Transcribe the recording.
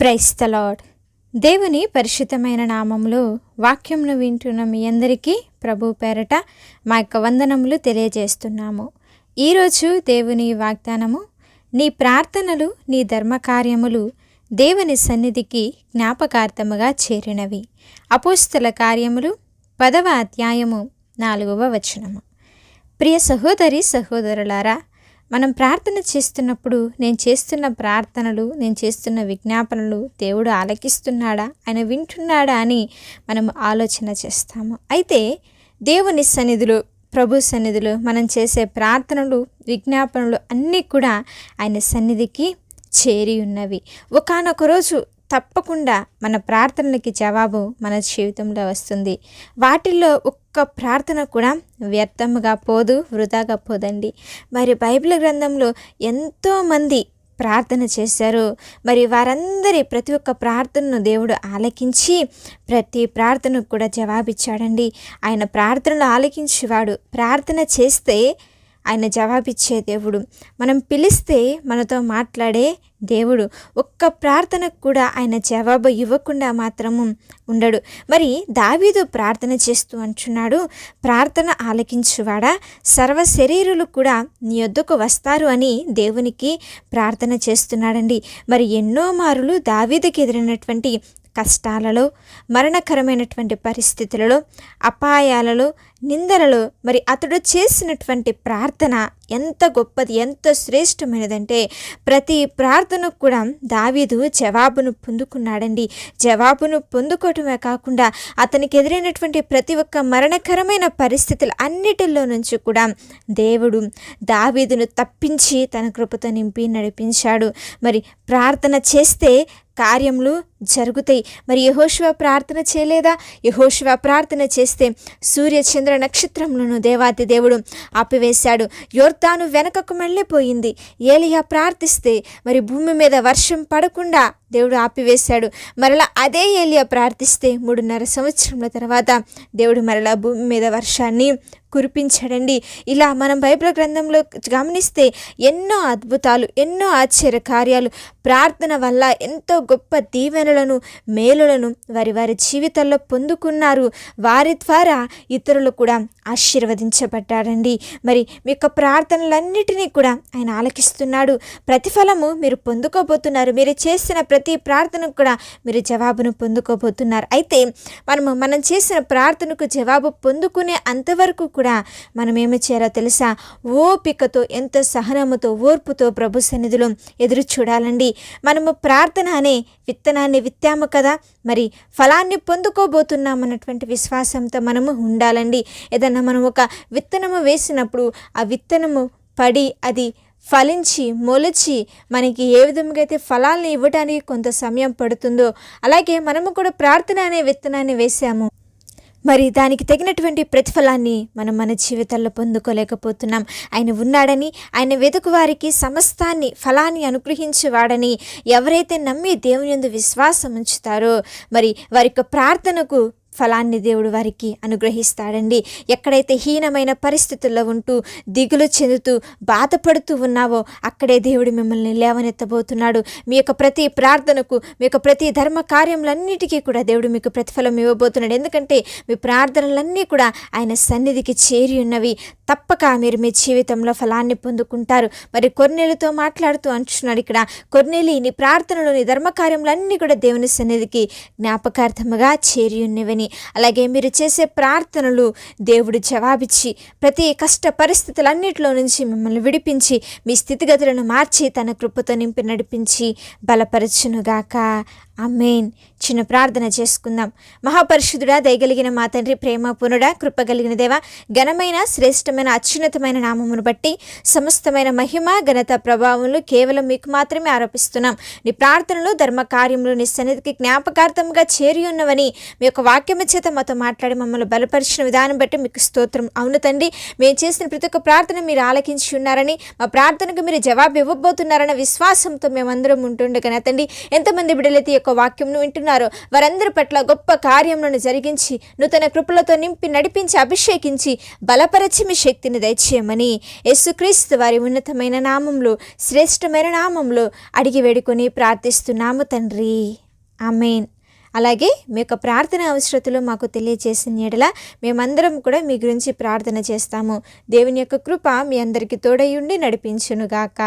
Praise the lord. దేవుని పరిశుద్ధమైన నామములో వాక్యమును వింటున్న మీ అందరికీ ప్రభు పేరట మా యొక్క వందనములు తెలియజేస్తున్నాము. ఈరోజు దేవుని వాగ్దానము, నీ ప్రార్థనలు నీ ధర్మకార్యములు దేవుని సన్నిధికి జ్ఞాపకార్థముగా చేరినవి. అపోస్తల కార్యములు 10వ అధ్యాయము 4వ వచనము. ప్రియ సహోదరి సహోదరులారా, మనం ప్రార్థన చేస్తున్నప్పుడు నేను చేస్తున్న ప్రార్థనలు, నేను చేస్తున్న విజ్ఞాపనలు దేవుడు ఆలకిస్తున్నాడా, ఆయన వింటున్నాడా అని మనం ఆలోచన చేస్తాము. అయితే దేవుని సన్నిధిలో, ప్రభు సన్నిధిలో మనం చేసే ప్రార్థనలు, విజ్ఞాపనలు అన్నీ కూడా ఆయన సన్నిధికి చేరి ఉన్నవి. ఒకానొక రోజు తప్పకుండా మన ప్రార్థనలకి జవాబు మన జీవితంలో వస్తుంది. వాటిల్లో ఒక్క ప్రార్థన కూడా వ్యర్థముగా పోదు, వృధాగా పోదండి. మరి బైబిల్ గ్రంథంలో ఎంతోమంది ప్రార్థన చేశారు. మరి వారందరి ప్రతి ఒక్క ప్రార్థనను దేవుడు ఆలకించి ప్రతి ప్రార్థనకు కూడా జవాబిచ్చాడండి. ఆయన ప్రార్థనలు ఆలకించేవాడు. ప్రార్థన చేస్తే ఆయన జవాబిచ్చే దేవుడు. మనం పిలిస్తే మనతో మాట్లాడే దేవుడు. ఒక్క ప్రార్థనకు కూడా ఆయన జవాబు ఇవ్వకుండా మాత్రము ఉండడు. మరి దావీదు ప్రార్థన చేస్తూ అంటున్నాడు, ప్రార్థన ఆలకించువాడా, సర్వ శరీరులు కూడా నీ యొద్దకు వస్తారు అని దేవునికి ప్రార్థన చేస్తున్నాడండి. మరి ఎన్నో మారులు దావీదుకి ఎదురైనటువంటి కష్టాలలో, మరణకరమైనటువంటి పరిస్థితులలో, అపాయాలలో, నిందలలో మరి అతడు చేసినటువంటి ప్రార్థన ఎంత గొప్పది, ఎంత శ్రేష్టమైనదంటే ప్రతి ప్రార్థనకు కూడా దావీదు జవాబును పొందుకున్నాడండి. జవాబును పొందుకోవటమే కాకుండా అతనికి ఎదురైనటువంటి ప్రతి ఒక్క మరణకరమైన పరిస్థితులు అన్నిటిలో నుంచి కూడా దేవుడు దావీదును తప్పించి తన కృపతో నింపి నడిపించాడు. మరి ప్రార్థన చేస్తే కార్యములు జరుగుతాయి. మరి యెహోషువ ప్రార్థన చేయలేదా? యెహోషువ ప్రార్థన చేస్తే సూర్య చంద్ర నక్షత్రములను దేవాతి దేవుడు ఆపివేశాడు. యోర్దాను వెనకకు మళ్ళీపోయింది. ఏలియా ప్రార్థిస్తే మరి భూమి మీద వర్షం పడకుండా దేవుడు ఆపివేశాడు. మరలా అదే ఏలియా ప్రార్థిస్తే 3.5 సంవత్సరముల తర్వాత దేవుడు మరలా భూమి మీద వర్షాన్ని కురిపించాడండి. ఇలా మనం బైబిల్ గ్రంథంలో గమనిస్తే ఎన్నో అద్భుతాలు, ఎన్నో ఆశ్చర్య కార్యాలు ప్రార్థన వల్ల ఎంతో గొప్ప దీవెనలను, మేలులను వారి వారి జీవితాల్లో పొందుకున్నారు. వారి ద్వారా ఇతరులు కూడా ఆశీర్వదించబడ్డారండి. మరి మీ యొక్క ప్రార్థనలన్నిటినీ కూడా ఆయన ఆలకిస్తున్నాడు. ప్రతిఫలము మీరు పొందుకోబోతున్నారు. మీరు చేసిన ప్రతి ప్రార్థనకు కూడా మీరు జవాబును పొందుకోబోతున్నారు. అయితే మనం చేసిన ప్రార్థనకు జవాబు పొందుకునే అంతవరకు కూడా మనం ఏమి చేయాలో తెలుసా? ఓపికతో, ఎంతో సహనముతో, ఓర్పుతో ప్రభు సన్నిధిలో ఎదురు చూడాలండి. మనము ప్రార్థన అనే విత్తనాన్ని విత్తాము కదా, మరి ఫలాన్ని పొందుకోబోతున్నాం అన్నటువంటి విశ్వాసంతో మనము ఉండాలండి. ఏదన్నా మనం ఒక విత్తనము వేసినప్పుడు ఆ విత్తనము పడి అది ఫలించి మొలిచి మనకి ఏ విధంగా అయితే ఫలాలను ఇవ్వడానికి కొంత సమయం పడుతుందో, అలాగే మనము కూడా ప్రార్థన అనే విత్తనాన్ని వేసాము, మరి దానికి తగినటువంటి ప్రతిఫలాన్ని మనం మన జీవితాల్లో పొందుకోలేకపోతున్నాం. ఆయన ఉన్నాడని, ఆయన వెతుకు వారికి సమస్తాన్ని, ఫలాన్ని అనుగ్రహించేవాడని ఎవరైతే నమ్మి దేవుని యందు విశ్వాసం ఉంచుతారో మరి వారి యొక్క ప్రార్థనకు ఫలాన్ని దేవుడు వారికి అనుగ్రహిస్తాడండి. ఎక్కడైతే హీనమైన పరిస్థితుల్లో ఉంటూ దిగులు చెందుతూ బాధపడుతూ ఉన్నావో అక్కడే దేవుడు మిమ్మల్ని లేవనెత్తబోతున్నాడు. మీ యొక్క ప్రతి ప్రార్థనకు, మీ యొక్క ప్రతి ధర్మ కార్యములన్నిటికీ కూడా దేవుడు మీకు ప్రతిఫలం ఇవ్వబోతున్నాడు. ఎందుకంటే మీ ప్రార్థనలన్నీ కూడా ఆయన సన్నిధికి చేరి ఉన్నవి. తప్పక మీరు మీ జీవితంలో ఫలాన్ని పొందుకుంటారు. మరి కొర్నేలుతో మాట్లాడుతూ అంటున్నాడు ఇక్కడ, కొర్నేలి, నీ ప్రార్థనలు, నీ ధర్మకార్యములన్నీ కూడా దేవుని సన్నిధికి జ్ఞాపకార్థముగా చేరి ఉన్నవని. అలాగే మీరు చేసే ప్రార్థనలు దేవుడు జవాబిచ్చి ప్రతి కష్ట పరిస్థితులన్నిటిలో నుంచి మిమ్మల్ని విడిపించి మీ స్థితిగతులను మార్చి తన కృపతో నింపి నడిపించి బలపరచునుగాక. ఆమేన్. చిన్న ప్రార్థన చేసుకుందాం. మహాపరిశుద్ధుడా, దయగలిగిన మా తండ్రి, ప్రేమ పూర్ణుడా, కృప కలిగిన దేవ, ఘనమైన, శ్రేష్టమైన, అత్యున్నతమైన నామమును బట్టి సమస్తమైన మహిమ, ఘనత, ప్రభావములు కేవలం మీకు మాత్రమే ఆరోపిస్తున్నాం. నీ ప్రార్థనలు, ధర్మ కార్యములు నీ సన్నిధికి జ్ఞాపకార్థంగా చేరి ఉన్నవని మీ యొక్క వాక్యము చేత మాతో మాట్లాడి మమ్మల్ని బలపరిచిన విధానం బట్టి మీకు స్తోత్రం. అవును తండ్రి, మేము చేసిన ప్రతి ఒక్క ప్రార్థన మీరు ఆలకించి ఉన్నారని, మా ప్రార్థనకు మీరు జవాబు ఇవ్వబోతున్నారన్న విశ్వాసంతో మేమందరం ఉంటుండగా తండ్రి, ఎంతమంది బిడ్డలైతే యొక్క వాక్యంను వింటున్నారో వారందరి పట్ల గొప్ప కార్యములను జరిగించి నూతన కృపలతో నింపి నడిపించి అభిషేకించి బలపరచి మీ శక్తిని దయచేయమని యేసుక్రీస్తు వారి ఉన్నతమైన నామంలో శ్రేష్టమైన నామంలో అడిగి వేడుకొని ప్రార్థిస్తున్నాము తండ్రి, ఆమేన్. అలాగే మీ యొక్క ప్రార్థన అవసరతలు మాకు తెలియజేసిన యెడల మేమందరం కూడా మీ గురించి ప్రార్థన చేస్తాము. దేవుని యొక్క కృప మీ అందరికీ తోడై ఉండి నడిపించునుగాక.